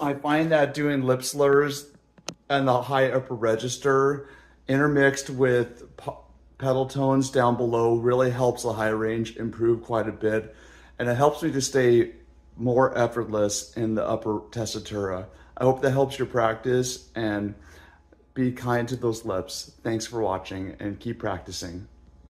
I find that doing lip slurs and the high upper register intermixed with pedal tones down below really helps the high range improve quite a bit. And it helps me to stay more effortless in the upper tessitura. I hope that helps your practice and be kind to those lips. Thanks for watching and keep practicing.